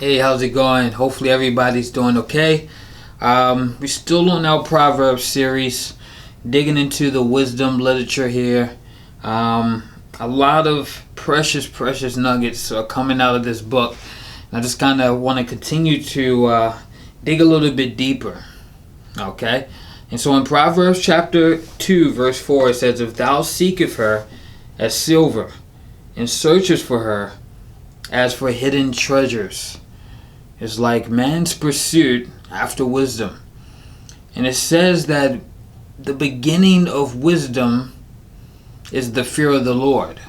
Hey, how's it going? Hopefully everybody's doing okay. We're still on our Proverbs series, digging into the wisdom literature here. A lot of precious nuggets are coming out of this book. I just kind of want to continue to dig a little bit deeper. Okay? And so in Proverbs chapter 2, verse 4, it says, "If thou seekest her as silver, and searchest for her as for hidden treasures," it's like man's pursuit after wisdom. And it says that the beginning of wisdom is the fear of the Lord.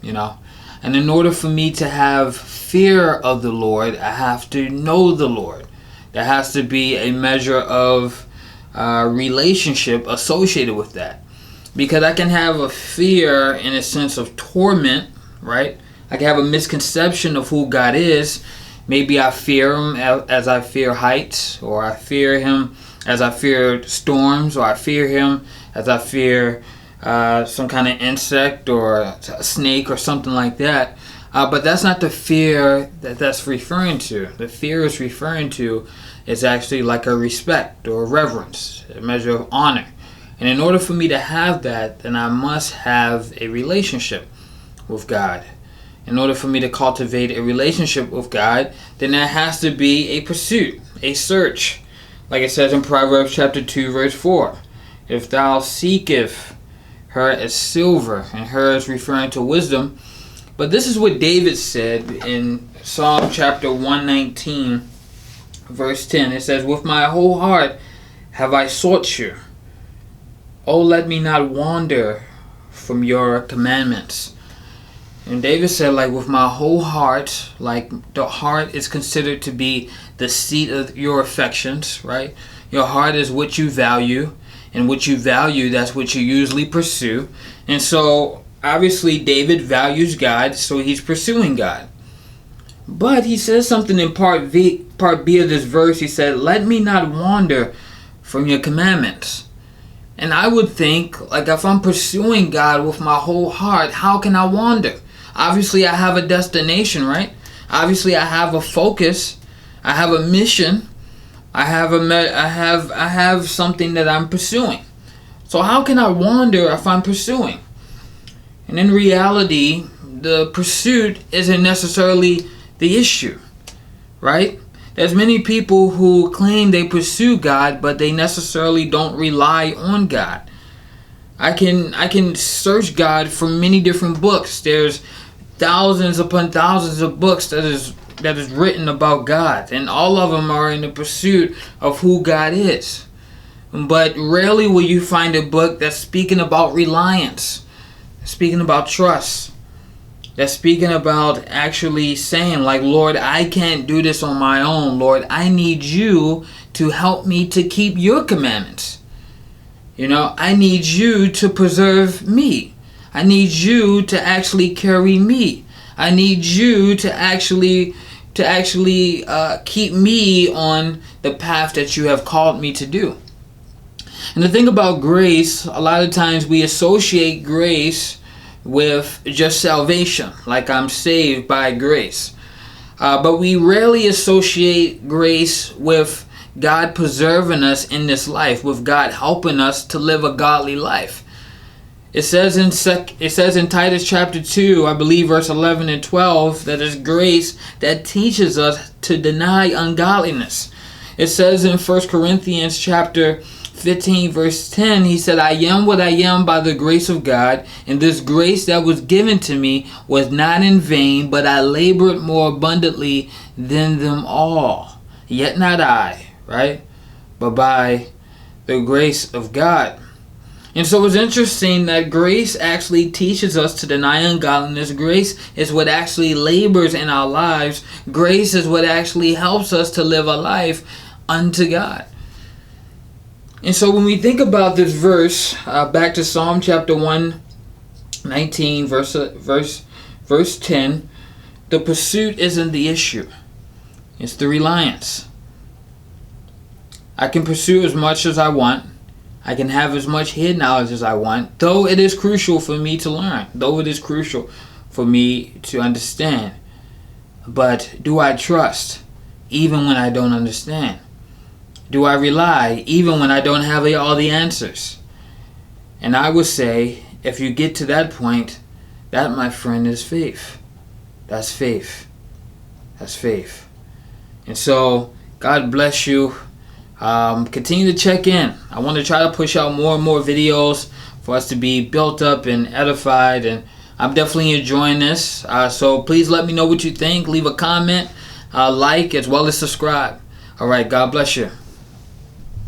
And in order for me to have fear of the Lord, I have to know the Lord. There has to be a measure of relationship associated with that. Because I can have a fear in a sense of torment, right? I can have a misconception of who God is. Maybe I fear him as I fear heights, or I fear him as I fear storms, or I fear him as I fear some kind of insect or a snake or something like that. But that's not the fear that's referring to. The fear is referring to is actually like a respect or reverence, a measure of honor. And in order for me to have that, then I must have a relationship with God. In order for me to cultivate a relationship with God, then there has to be a pursuit, a search. Like it says in Proverbs chapter 2, verse 4. "If thou seekest her as silver," and her is referring to wisdom. But this is what David said in Psalm chapter 119, verse 10. It says, "With my whole heart have I sought you. Oh, let me not wander from your commandments." And David said, like, with my whole heart, like the heart is considered to be the seat of your affections, right? Your heart is what you value, and what you value, that's what you usually pursue. And so, obviously, David values God, so he's pursuing God. But he says something in part B of this verse. He said, "Let me not wander from your commandments." And I would think, like, if I'm pursuing God with my whole heart, how can I wander? Obviously, I have a destination, right? Obviously, I have a focus. I have a mission. I have something that I'm pursuing. So how can I wander if I'm pursuing? And in reality, the pursuit isn't necessarily the issue, right? There's many people who claim they pursue God, but they necessarily don't rely on God. I can search God from many different books. There's thousands upon thousands of books that is written about God, and all of them are in the pursuit of who God is. But rarely will you find a book that's speaking about reliance, speaking about trust, that's speaking about actually saying, like, "Lord, I can't do this on my own. Lord, I need you to help me to keep your commandments. I need you to preserve me. I need you to actually carry me. I need you to actually keep me on the path that you have called me to do." And the thing about grace, a lot of times we associate grace with just salvation, like I'm saved by grace. But we rarely associate grace with God preserving us in this life, with God helping us to live a godly life. It says in Titus chapter 2, I believe verse 11 and 12, that it's grace that teaches us to deny ungodliness. It says in 1 Corinthians chapter 15 verse 10, he said, "I am what I am by the grace of God, and this grace that was given to me was not in vain, but I labored more abundantly than them all. Yet not I," right? "But by the grace of God." And so it's interesting that grace actually teaches us to deny ungodliness. Grace is what actually labors in our lives. Grace is what actually helps us to live a life unto God. And so when we think about this verse, back to Psalm chapter 119, verse 10, the pursuit isn't the issue. It's the reliance. I can pursue as much as I want. I can have as much head knowledge as I want, though it is crucial for me to learn, though it is crucial for me to understand. But do I trust even when I don't understand? Do I rely even when I don't have all the answers? And I would say, if you get to that point, that, my friend, is faith. That's faith. That's faith. And so, God bless you. Continue to check in. I want to try to push out more and more videos for us to be built up and edified. And I'm definitely enjoying this. So please let me know what you think. Leave a comment, like, as well as subscribe. All right. God bless you.